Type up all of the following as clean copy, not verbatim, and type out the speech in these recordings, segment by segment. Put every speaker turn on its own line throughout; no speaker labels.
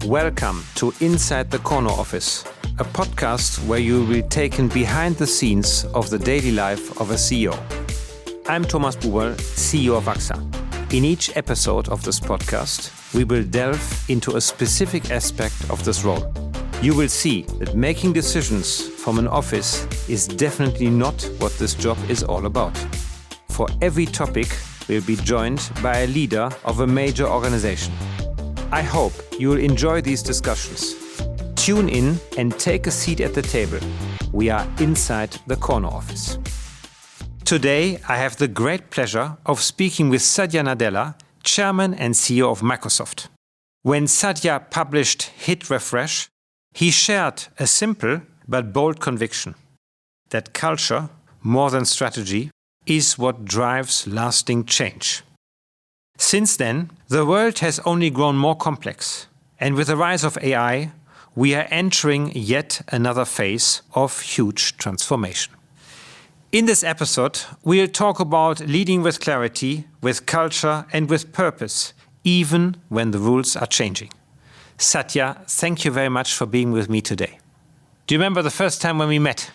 Welcome to Inside the Corner Office, a podcast where you will be taken behind the scenes of the daily life of a CEO. I'm Thomas Buberl, CEO of AXA. In each episode of this podcast, we will delve into a specific aspect of this role. You will see that making decisions from an office is definitely not what this job is all about. For every topic, we'll be joined by a leader of a major organization. I hope you will enjoy these discussions. Tune in and take a seat at the table. We are inside the corner office. Today, I have the great pleasure of speaking with Satya Nadella, Chairman and CEO of Microsoft. When Satya published Hit Refresh, he shared a simple but bold conviction that culture, more than strategy, is what drives lasting change. Since then, the world has only grown more complex, and with the rise of AI, we are entering yet another phase of huge transformation. In this episode, we'll talk about leading with clarity, with culture, and with purpose, even when the rules are changing. Satya, thank you very much for being with me today. Do you remember the first time when we met?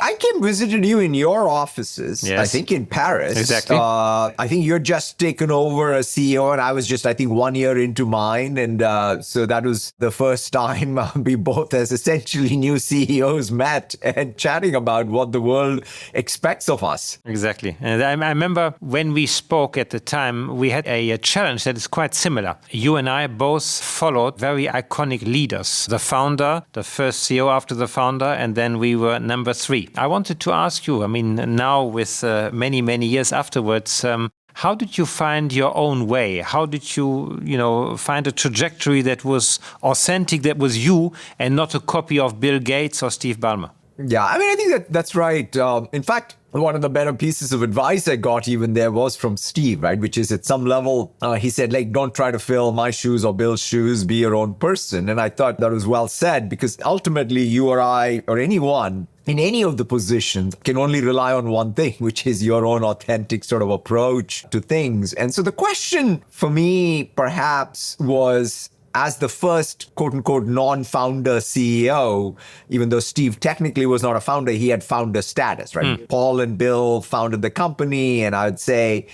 I came visited you in your offices,
Yes.
I think in Paris.
Exactly.
I think you're just taken over as CEO and I was just, I think, 1 year into mine. And so that was the first time we both as essentially new CEOs met and chatting about what the world expects of us.
Exactly. And I remember when we spoke at the time, we had a challenge that is quite similar. You and I both followed very iconic leaders. The founder, the first CEO after the founder, and then we were number 3. I wanted to ask you, now with many, many years afterwards, how did you find your own way? How did you, find a trajectory that was authentic, that was you, and not a copy of Bill Gates or Steve Ballmer?
Yeah, I think that's right. In fact, one of the better pieces of advice I got even there was from Steve, right? Which is at some level, he said, don't try to fill my shoes or Bill's shoes, be your own person. And I thought that was well said because ultimately you or I or anyone in any of the positions can only rely on one thing, which is your own authentic sort of approach to things. And so the question for me perhaps was, as the first quote-unquote non-founder CEO, even though Steve technically was not a founder, he had founder status, right? Paul and Bill founded the company, and I would say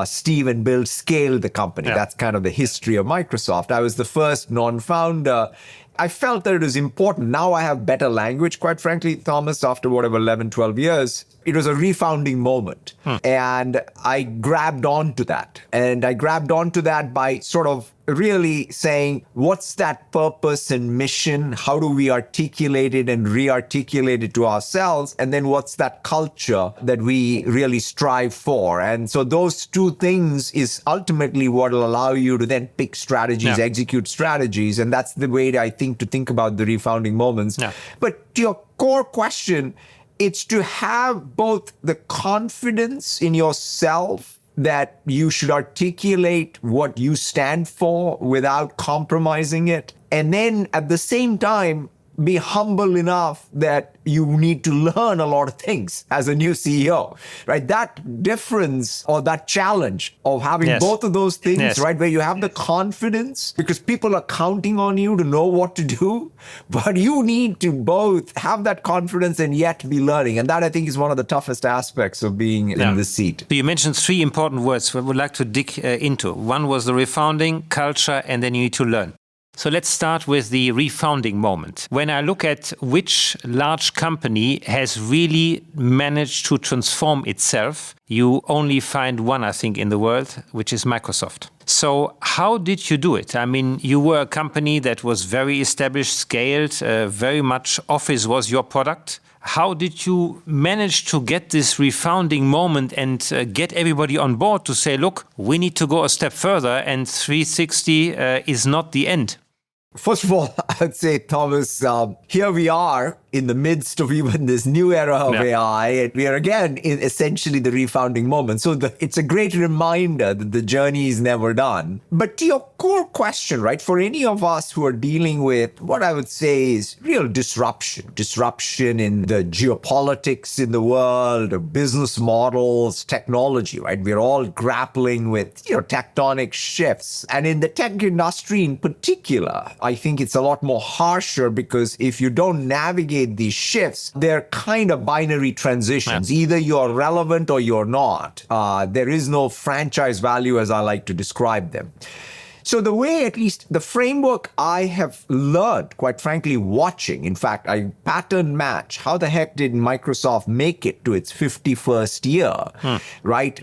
Steve and Bill scaled the company.
Yeah.
That's kind of the history of Microsoft. I was the first non-founder. I felt that it was important. Now I have better language, quite frankly, Thomas, after 11, 12 years. It was a refounding moment. And I grabbed onto that. And I grabbed onto that by sort of really saying, what's that purpose and mission? How do we articulate it and re-articulate it to ourselves? And then what's that culture that we really strive for? And so those two things is ultimately what will allow you to then pick strategies, execute strategies. And that's the way I think to think about the refounding moments. Yeah. But to your core question, it's to have both the confidence in yourself that you should articulate what you stand for without compromising it. And then at the same time, be humble enough that you need to learn a lot of things as a new CEO, right? That difference or that challenge of having both of those things, right? Where you have the confidence because people are counting on you to know what to do, but you need to both have that confidence and yet be learning. And that I think is one of the toughest aspects of being in the seat.
So you mentioned 3 important words I would like to dig into. One was the refounding, culture, and then you need to learn. So let's start with the refounding moment. When I look at which large company has really managed to transform itself, you only find one, I think, in the world, which is Microsoft. So how did you do it? You were a company that was very established, scaled, very much Office was your product. How did you manage to get this refounding moment and get everybody on board to say, look, we need to go a step further and 360 is not the end?
First of all, I'd say, Thomas, here we are in the midst of even this new era of AI, and we are again in essentially the refounding moment. So it's a great reminder that the journey is never done. But to your core question, right, for any of us who are dealing with what I would say is real disruption in the geopolitics in the world, of business models, technology, right? We're all grappling with, tectonic shifts. And in the tech industry in particular, I think it's a lot more harsher because if you don't navigate these shifts, they're kind of binary transitions. Yeah. Either you're relevant or you're not. There is no franchise value as I like to describe them. So the way, at least the framework I have learned, quite frankly, watching, in fact, I pattern match. How the heck did Microsoft make it to its 51st year, right?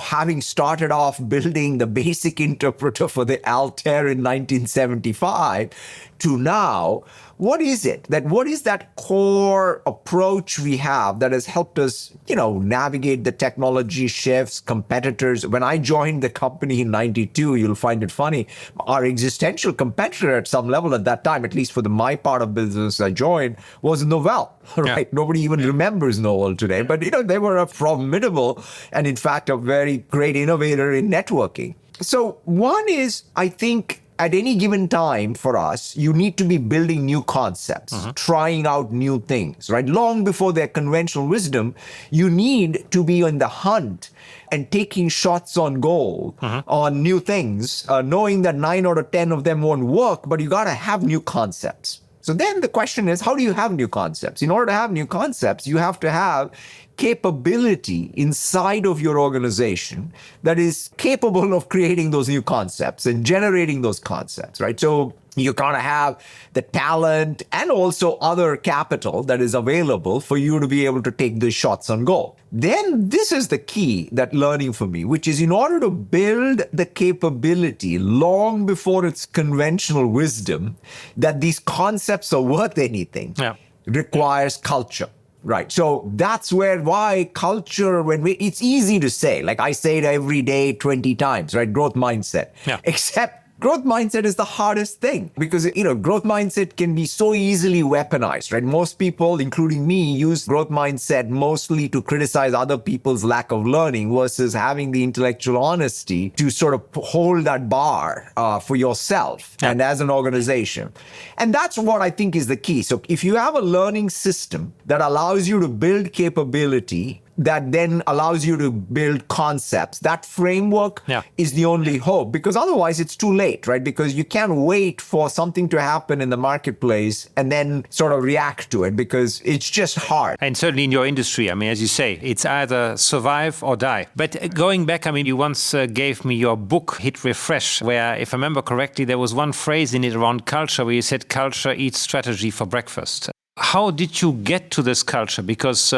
Having started off building the basic interpreter for the Altair in 1975 to now, what is that core approach we have that has helped us, navigate the technology shifts, competitors? When I joined the company in 92, you'll find it funny, our existential competitor at some level at that time, at least for my part of business I joined, was Novell, right? Yeah. Nobody even remembers Novell today, but, they were a formidable and in fact a very great innovator in networking. So one is, I think, at any given time for us, you need to be building new concepts, trying out new things, right? Long before their conventional wisdom, you need to be on the hunt and taking shots on goal on new things, knowing that 9 out of 10 of them won't work, but you got to have new concepts. So then the question is, how do you have new concepts? In order to have new concepts, you have to have capability inside of your organization that is capable of creating those new concepts and generating those concepts, right? So you gotta have the talent and also other capital that is available for you to be able to take the shots on goal. Then this is the key, that learning for me, which is in order to build the capability long before it's conventional wisdom that these concepts are worth anything, requires culture. Right. So that's why culture, it's easy to say, like I say it every day 20 times, right? Growth mindset. Yeah. Except growth mindset is the hardest thing because, growth mindset can be so easily weaponized, right? Most people, including me, use growth mindset mostly to criticize other people's lack of learning versus having the intellectual honesty to sort of hold that bar for yourself and as an organization. And that's what I think is the key. So if you have a learning system that allows you to build capability, that then allows you to build concepts, that framework is the only hope, because otherwise it's too late, right? Because you can't wait for something to happen in the marketplace and then sort of react to it because it's just hard.
And certainly in your industry, as you say, it's either survive or die. But going back, you once gave me your book, Hit Refresh, where, if I remember correctly, there was one phrase in it around culture where you said culture eats strategy for breakfast. How did you get to this culture? Because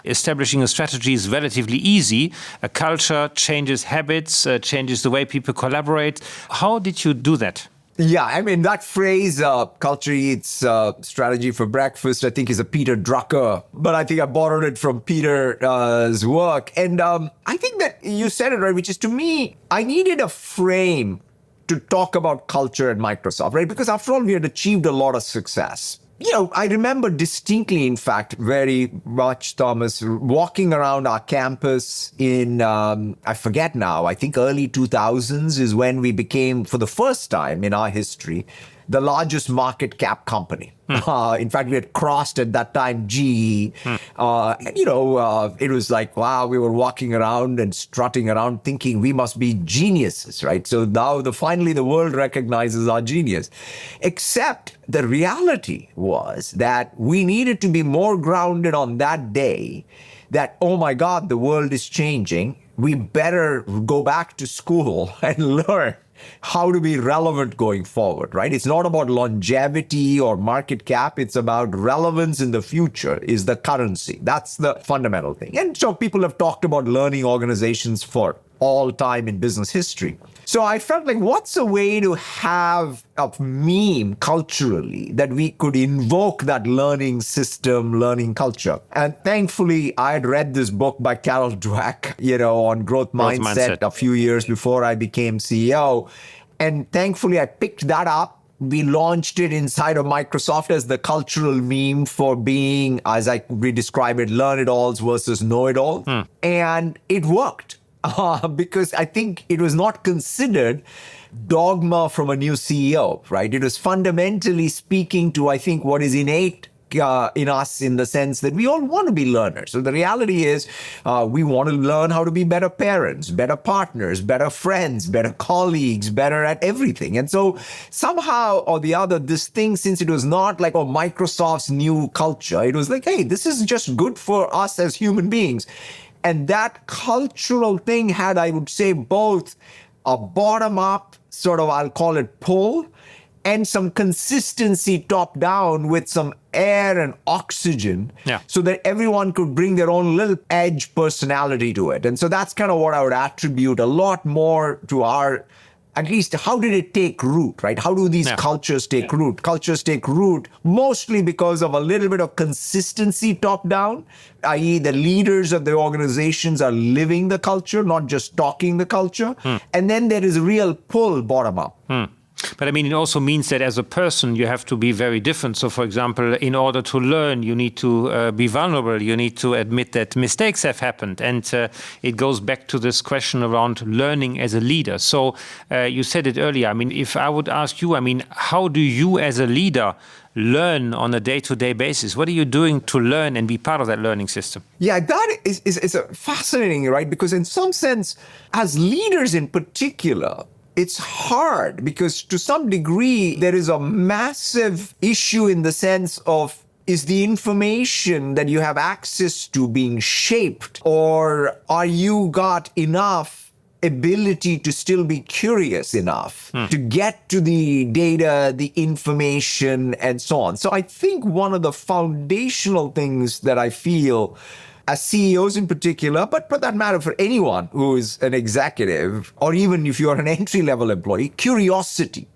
establishing a strategy is relatively easy. A culture changes habits, changes the way people collaborate. How did you do that?
Yeah, that phrase, culture eats strategy for breakfast, I think is a Peter Drucker, but I think I borrowed it from Peter's work. And I think that you said it right, which is, to me, I needed a frame to talk about culture at Microsoft, right? Because after all, we had achieved a lot of success. I remember distinctly, in fact, very much, Thomas, walking around our campus in, I forget now, I think early 2000s is when we became, for the first time in our history, the largest market cap company. In fact, we had crossed at that time GE. It was like, wow, we were walking around and strutting around thinking we must be geniuses, right? So now finally the world recognizes our genius. Except the reality was that we needed to be more grounded on that day that, oh my God, the world is changing. We better go back to school and learn how to be relevant going forward, right? It's not about longevity or market cap. It's about relevance in the future is the currency. That's the fundamental thing. And so people have talked about learning organizations for all time in business history. So I felt like, what's a way to have a meme culturally that we could invoke that learning system, learning culture? And thankfully, I had read this book by Carol Dweck, on growth mindset a few years before I became CEO. And thankfully, I picked that up We launched it inside of Microsoft as the cultural meme for being, as we describe it, learn-it-alls versus know-it-all. And it worked because I think it was not considered dogma from a new CEO, right? It was fundamentally speaking to, I think, what is innate in us, in the sense that we all want to be learners. So the reality is we want to learn how to be better parents, better partners, better friends, better colleagues, better at everything. And so somehow or the other, this thing, since it was not like Microsoft's new culture, it was like, hey, this is just good for us as human beings. And that cultural thing had, I would say, both a bottom-up sort of, I'll call it pull, and some consistency top down with some air and oxygen, so that everyone could bring their own little edge personality to it. And so that's kind of what I would attribute a lot more to our, at least how did it take root, right? How do these cultures take root? Cultures take root mostly because of a little bit of consistency top down, i.e. the leaders of the organizations are living the culture, not just talking the culture. And then there is a real pull bottom up.
But I mean, it also means that as a person, you have to be very different. So, for example, in order to learn, you need to be vulnerable. You need to admit that mistakes have happened. And it goes back to this question around learning as a leader. So you said it earlier. I mean, if I would ask you, I mean, how do you as a leader learn on a day-to-day basis? What are you doing to learn and be part of that learning system?
Yeah, that is fascinating, right? Because in some sense, as leaders in particular, it's hard because to some degree, there is a massive issue in the sense of, is the information that you have access to being shaped, or are you got enough ability to still be curious enough to get to the data, the information, and so on? So I think one of the foundational things that I feel as CEOs in particular, but for that matter, for anyone who is an executive, or even if you're an entry-level employee, curiosity.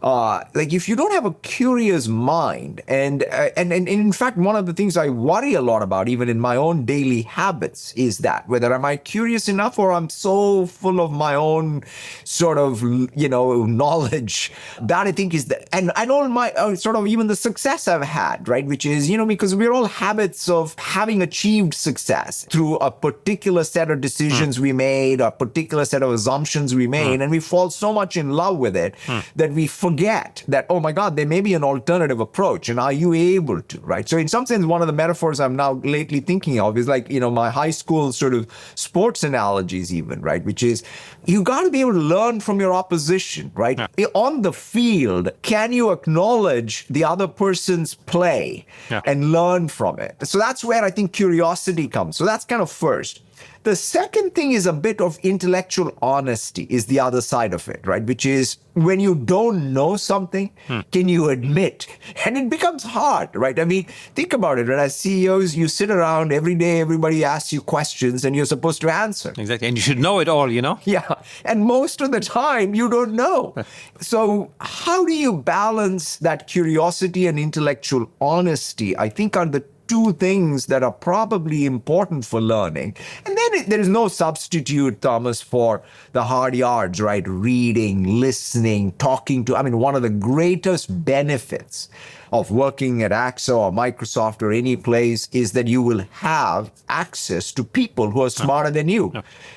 Like if you don't have a curious mind, and in fact, one of the things I worry a lot about, even in my own daily habits, is that whether am I curious enough or I'm so full of my own sort of, knowledge. That I think is and all my sort of even the success I've had, right? Which is, because we're all habits of having achieved success through a particular set of decisions we made, a particular set of assumptions we made, and we fall so much in love with it that we forget that, oh my God, there may be an alternative approach. And are you able to, right? So in some sense, one of the metaphors I'm now lately thinking of is like, my high school sort of sports analogies even, right? Which is, you got to be able to learn from your opposition, right? On the field, can you acknowledge the other person's play and learn from it? So that's where I think curiosity comes. So that's kind of first. The second thing is a bit of intellectual honesty is the other side of it, right? Which is when you don't know something, can you admit? And it becomes hard, right? I mean, think about it. Right? As CEOs, you sit around every day, everybody asks you questions and you're supposed to answer.
Exactly. And you should know it all,
Yeah. And most of the time, you don't know. So how do you balance that curiosity and intellectual honesty? I think are the two things that are probably important for learning. And then there is no substitute, Thomas, for the hard yards, right? Reading, listening, talking to. I mean, one of the greatest benefits of working at AXA or Microsoft or any place is that you will have access to people who are smarter than you.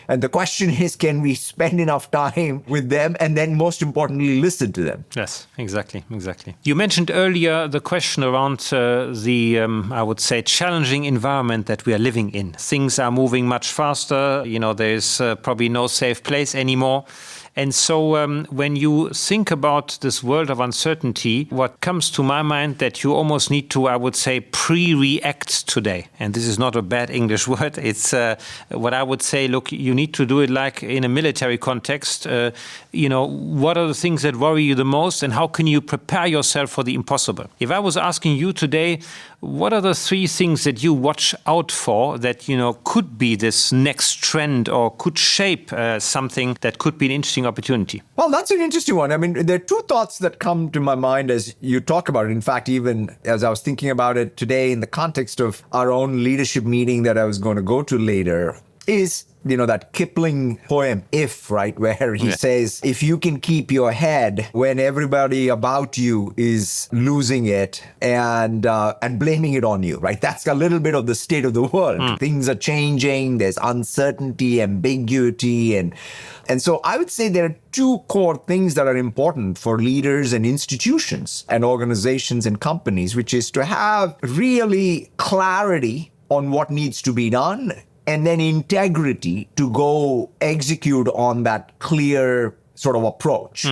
And the question is, can we spend enough time with them and then most importantly, listen to them?
Yes, exactly. You mentioned earlier the question around I would say, challenging environment that we are living in. Things are moving much faster. There's probably no safe place anymore. And so when you think about this world of uncertainty, what comes to my mind that you almost need to, I would say, pre-react today. And this is not a bad English word. It's what I would say, look, you need to do it like in a military context. What are the things that worry you the most and how can you prepare yourself for the impossible? If I was asking you today, what are the three things that you watch out for that, could be this next trend or could shape something that could be an interesting opportunity?
Well, that's an interesting one. I mean, there are two thoughts that come to my mind as you talk about it. In fact, even as I was thinking about it today in the context of our own leadership meeting that I was going to go to later, is that Kipling poem, If, right, where he says, if you can keep your head when everybody about you is losing it and blaming it on you, right? That's a little bit of the state of the world. Things are changing. There's uncertainty, ambiguity, and so I would say there are two core things that are important for leaders and institutions and organizations and companies, which is to have really clarity on what needs to be done and then integrity to go execute on that clear sort of approach.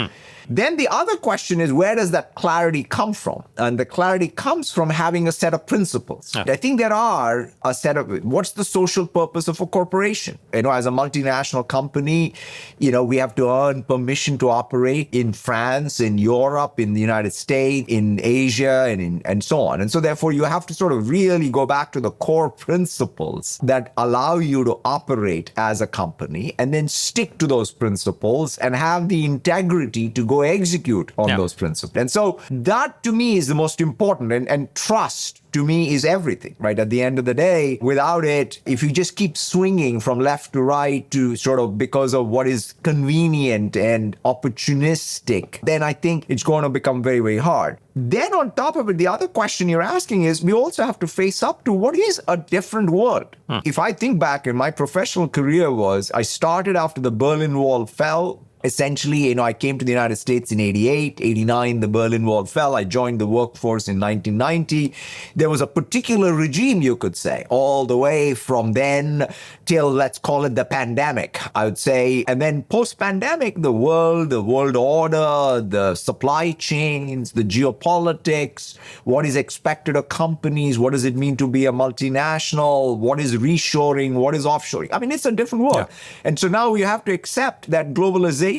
Then the other question is, where does that clarity come from? And the clarity comes from having a set of principles. I think there are a set of, what's the social purpose of a corporation? As a multinational company, we have to earn permission to operate in France, in Europe, in the United States, in Asia, and so on. And so therefore, you have to sort of really go back to the core principles that allow you to operate as a company and then stick to those principles and have the integrity to go execute on those principles. And so that to me is the most important, and trust to me is everything, right? At the end of the day, without it, if you just keep swinging from left to right to sort of because of what is convenient and opportunistic, then I think it's going to become very, very hard. Then on top of it, the other question you're asking is we also have to face up to what is a different world. If I think back in my professional career I started after the Berlin Wall fell. Essentially, I came to the United States in 88, 89, the Berlin Wall fell. I joined the workforce in 1990. There was a particular regime, you could say, all the way from then till, let's call it the pandemic, I would say. And then post-pandemic, the world order, the supply chains, the geopolitics, what is expected of companies, what does it mean to be a multinational, what is reshoring, what is offshoring? I mean, it's a different world. And so now we have to accept that globalization,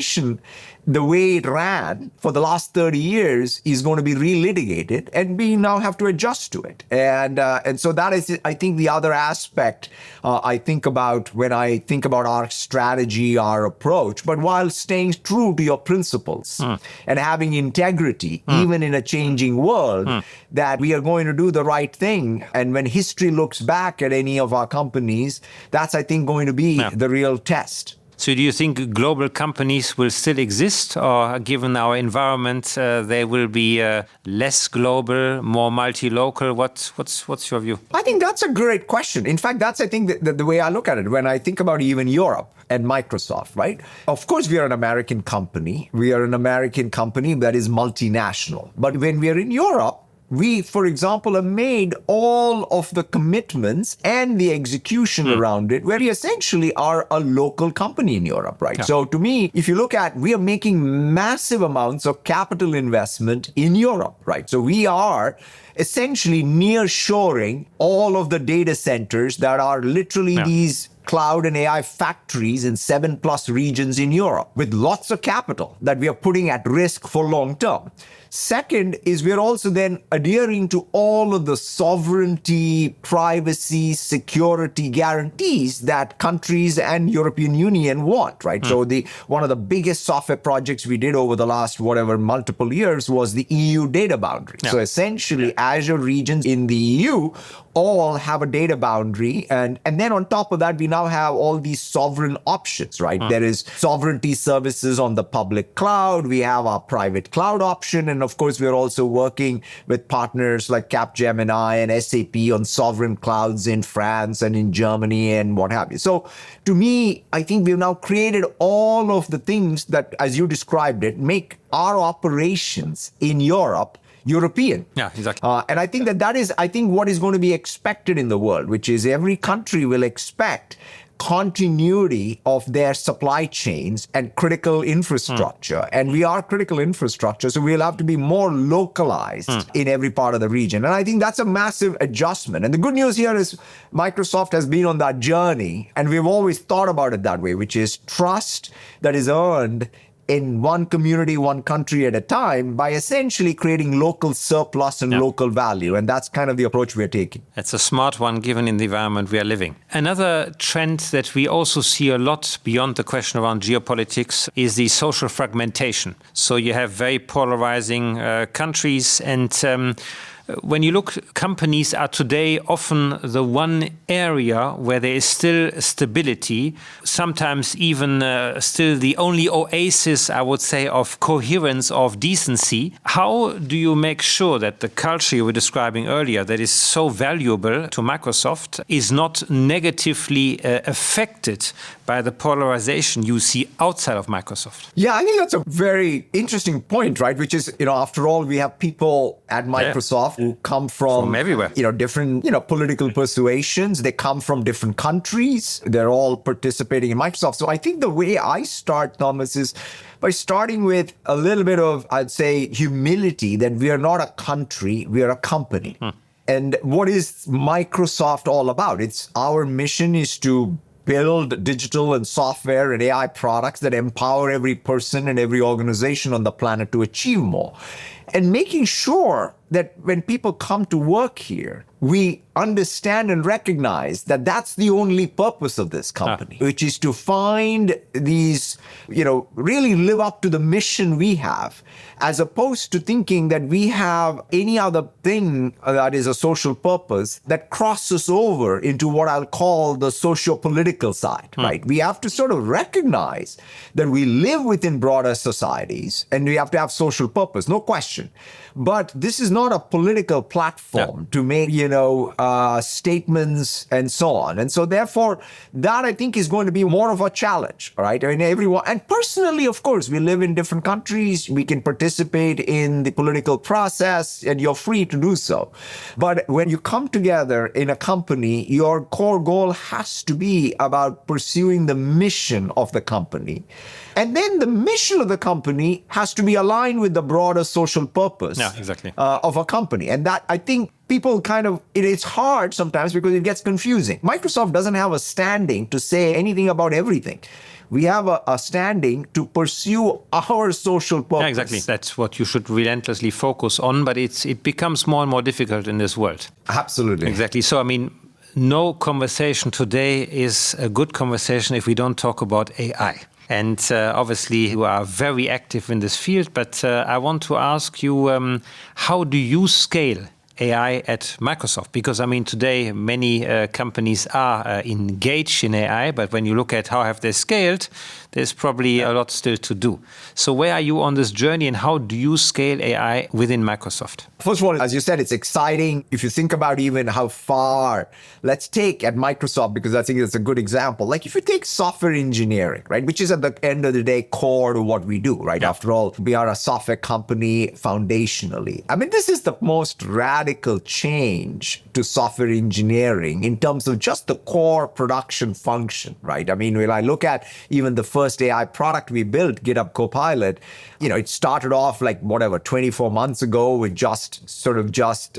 the way it ran for the last 30 years, is going to be relitigated, and we now have to adjust to it. And so that is, I think, the other aspect I think about when I think about our strategy, our approach, but while staying true to your principles and having integrity, even in a changing world, that we are going to do the right thing. And when history looks back at any of our companies, that's, I think, going to be the real test.
So do you think global companies will still exist, or given our environment, they will be less global, more multi-local? What's your view?
I think that's a great question. In fact, that's, I think, the way I look at it. When I think about even Europe and Microsoft, right? Of course, we are an American company. We are an American company that is multinational. But when we are in Europe, we, for example, have made all of the commitments and the execution around it, where we essentially are a local company in Europe, right? So to me, if you look at, we are making massive amounts of capital investment in Europe, right? So we are essentially nearshoring all of the data centers that are literally these cloud and AI factories in 7+ regions in Europe, with lots of capital that we are putting at risk for long term. Second is we're also then adhering to all of the sovereignty, privacy, security guarantees that countries and European Union want, right? So one of the biggest software projects we did over the last multiple years was the EU data boundary. So essentially Azure regions in the EU all have a data boundary. And then on top of that, we now have all these sovereign options, right? There is sovereignty services on the public cloud. We have our private cloud option. And of course, we're also working with partners like Capgemini and SAP on sovereign clouds in France and in Germany and what have you. So to me, I think we've now created all of the things that, as you described it, make our operations in Europe European.
Yeah, exactly.
And I think that is, I think, what is going to be expected in the world, which is every country will expect continuity of their supply chains and critical infrastructure. And we are critical infrastructure, so we'll have to be more localized in every part of the region. And I think that's a massive adjustment. And the good news here is Microsoft has been on that journey, and we've always thought about it that way, which is trust that is earned in one community, one country at a time, by essentially creating local surplus and local value. And that's kind of the approach we're taking.
It's a smart one given in the environment we are living. Another trend that we also see a lot beyond the question around geopolitics is the social fragmentation. So you have very polarizing countries, and When you look, companies are today often the one area where there is still stability, sometimes even still the only oasis, I would say, of coherence, of decency. How do you make sure that the culture you were describing earlier, that is so valuable to Microsoft, is not negatively affected by the polarization you see outside of Microsoft?
Yeah, I think that's a very interesting point, right? Which is, after all, we have people at Microsoft who come from
everywhere,
different, political persuasions. They come from different countries. They're all participating in Microsoft. So I think the way I start, Thomas, is by starting with a little bit of, I'd say, humility that we are not a country, we are a company. And what is Microsoft all about? Our mission is to build digital and software and AI products that empower every person and every organization on the planet to achieve more. And making sure that when people come to work here, we understand and recognize that that's the only purpose of this company, which is to find these, really live up to the mission we have, as opposed to thinking that we have any other thing that is a social purpose that crosses over into what I'll call the socio-political side, right? We have to sort of recognize that we live within broader societies and we have to have social purpose, no question. But this is not a political platform to make, statements and so on. And so therefore, that I think is going to be more of a challenge, right? I mean, everyone, and personally, of course, we live in different countries. We can participate in the political process and you're free to do so. But when you come together in a company, your core goal has to be about pursuing the mission of the company. And then the mission of the company has to be aligned with the broader social purpose of a company. And that, I think, people it's hard sometimes because it gets confusing. Microsoft doesn't have a standing to say anything about everything. We have a standing to pursue our social purpose.
Yeah, exactly. That's what you should relentlessly focus on, but it becomes more and more difficult in this world.
Absolutely.
Exactly. So, no conversation today is a good conversation if we don't talk about AI. And obviously, you are very active in this field, but I want to ask you, how do you scale AI at Microsoft? Because, today many companies are engaged in AI, but when you look at how have they scaled, there's probably a lot still to do. So where are you on this journey and how do you scale AI within Microsoft?
First of all, as you said, it's exciting. If you think about even how far, let's take at Microsoft, because I think it's a good example. Like if you take software engineering, right, which is at the end of the day core to what we do, right? After all, we are a software company foundationally. This is the most radical change to software engineering in terms of just the core production function, right? When I look at even the first AI product we built, GitHub Copilot, it started off 24 months ago with just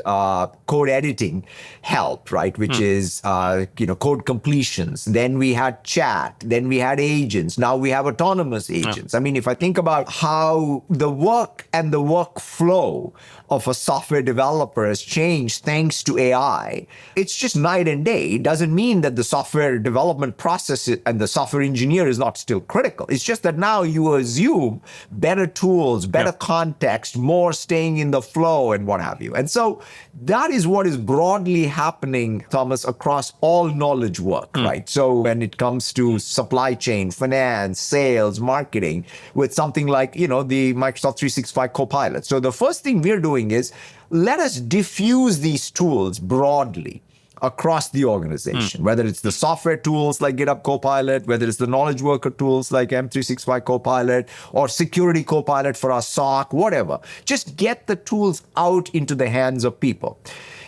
code editing help, right? Which is, code completions. Then we had chat. Then we had agents. Now we have autonomous agents. If I think about how the work and the workflow of a software developer has changed thanks to AI, it's just night and day. It doesn't mean that the software development process and the software engineer is not still critical. It's just that now you assume better tools, better context, more staying in the flow and what have you. And so that is what is broadly happening, Thomas, across all knowledge work, right? So when it comes to supply chain, finance, sales, marketing, with something like, the Microsoft 365 Copilot. So the first thing we're doing is let us diffuse these tools broadly across the organization, whether it's the software tools like GitHub Copilot, whether it's the knowledge worker tools like M365 Copilot, or security Copilot for our SOC, whatever. Just get the tools out into the hands of people.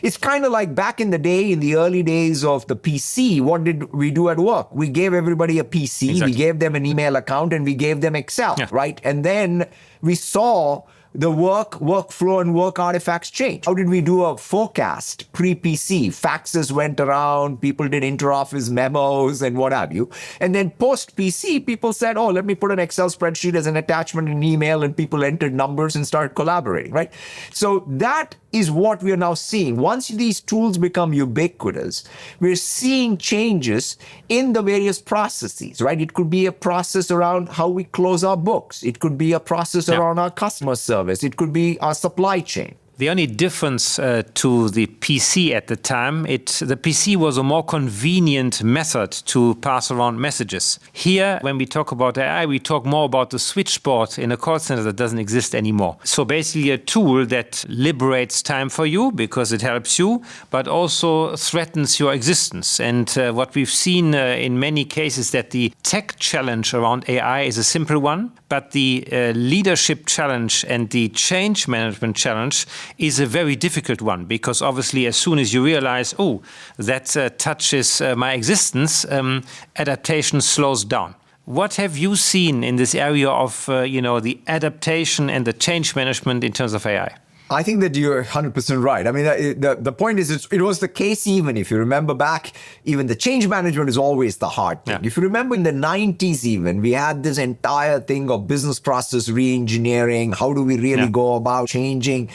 It's kind of like back in the day, in the early days of the PC, what did we do at work? We gave everybody a PC, we gave them an email account, and we gave them Excel, right? And then we saw the workflow and work artifacts change. How did we do a forecast pre-PC? Faxes went around, people did inter-office memos and what have you. And then post-PC, people said, let me put an Excel spreadsheet as an attachment in an email, and people entered numbers and started collaborating, right? So that is what we are now seeing. Once these tools become ubiquitous, we're seeing changes in the various processes, right? It could be a process around how we close our books. It could be a process around our customer service. It could be our supply chain.
The only difference to the PC at the time, the PC was a more convenient method to pass around messages. Here, when we talk about AI, we talk more about the switchboard in a call center that doesn't exist anymore. So basically a tool that liberates time for you because it helps you, but also threatens your existence. And what we've seen in many cases that the tech challenge around AI is a simple one, but the leadership challenge and the change management challenge is a very difficult one, because obviously as soon as you realize, that touches my existence, adaptation slows down. What have you seen in this area of the adaptation and the change management in terms of AI?
I think that you're 100% right. I mean, the point is, it was the case even, if you remember back, even the change management is always the hard thing. Yeah. If you remember in the 90s even, we had this entire thing of business process re-engineering. How do we really go about changing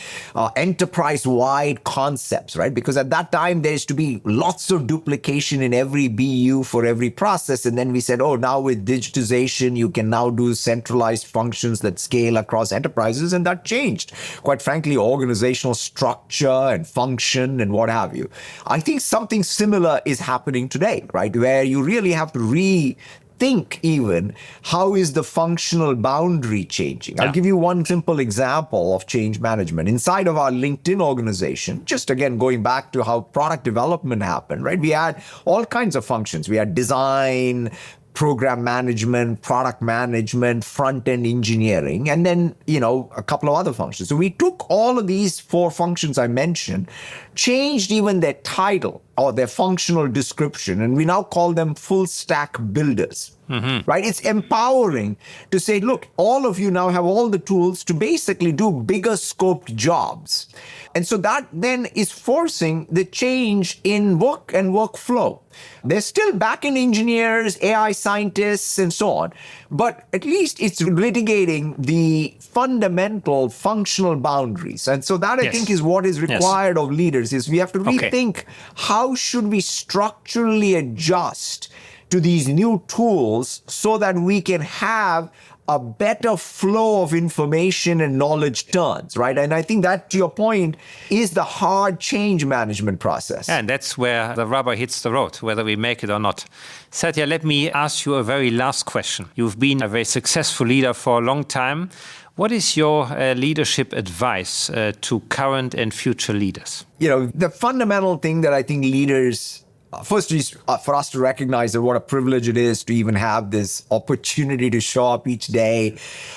enterprise-wide concepts, right? Because at that time, there used to be lots of duplication in every BU for every process. And then we said, now with digitization, you can now do centralized functions that scale across enterprises. And that changed, quite frankly, organizational structure and function and what have you. I think something similar is happening today, right? Where you really have to rethink even how is the functional boundary changing. I'll give you one simple example of change management. Inside of our LinkedIn organization, just again going back to how product development happened, right? We had all kinds of functions. We had design, program management, product management, front-end engineering, and then, a couple of other functions. So we took all of these 4 functions I mentioned, changed even their title or their functional description, and we now call them full stack builders. Mm-hmm. Right? It's empowering to say, look, all of you now have all the tools to basically do bigger scoped jobs. And so that then is forcing the change in work and workflow. There's still back-end engineers, AI scientists, and so on. But at least it's litigating the fundamental functional boundaries. And so that I think is what is required of leaders, is we have to rethink how should we structurally adjust to these new tools so that we can have a better flow of information and knowledge turns, right? And I think that, to your point, is the hard change management process.
And that's where the rubber hits the road, whether we make it or not. Satya, let me ask you a very last question. You've been a very successful leader for a long time. What is your leadership advice to current and future leaders?
The fundamental thing that I think leaders first is for us to recognize that what a privilege it is to even have this opportunity to show up each day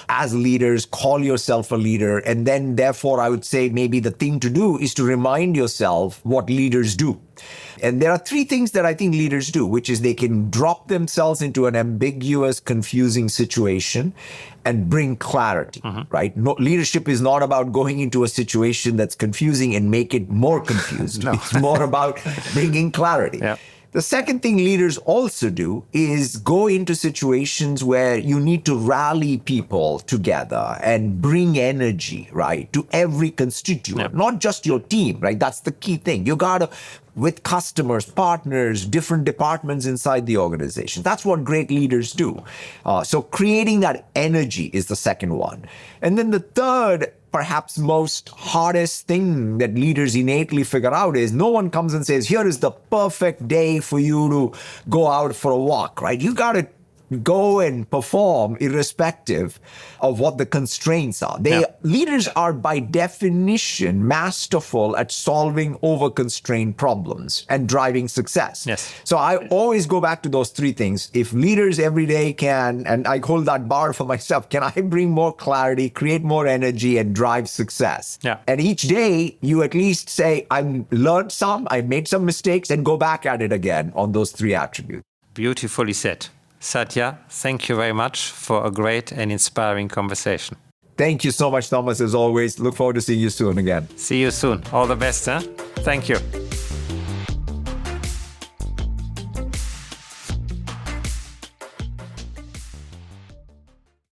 as leaders, call yourself a leader. And then therefore, I would say maybe the thing to do is to remind yourself what leaders do. And there are 3 things that I think leaders do, which is they can drop themselves into an ambiguous, confusing situation and bring clarity, right? No, leadership is not about going into a situation that's confusing and make it more confused. No. It's more about bringing clarity. Yeah. The second thing leaders also do is go into situations where you need to rally people together and bring energy, right, to every constituent, not just your team, right? That's the key thing. You got to, with customers, partners, different departments inside the organization. That's what great leaders do. So creating that energy is the second one. And then the third, perhaps most hardest thing that leaders innately figure out is no one comes and says, here is the perfect day for you to go out for a walk, right? You got to go and perform irrespective of what the constraints are. Leaders are by definition masterful at solving over-constrained problems and driving success. Yes. So I always go back to those 3 things. If leaders every day can, and I hold that bar for myself, can I bring more clarity, create more energy, and drive success? Yeah. And each day you at least say, I've learned some, I made some mistakes, and go back at it again on those 3 attributes.
Beautifully said. Satya, thank you very much for a great and inspiring conversation.
Thank you so much, Thomas, as always. Look forward to seeing you soon again.
See you soon. All the best, huh? Thank you.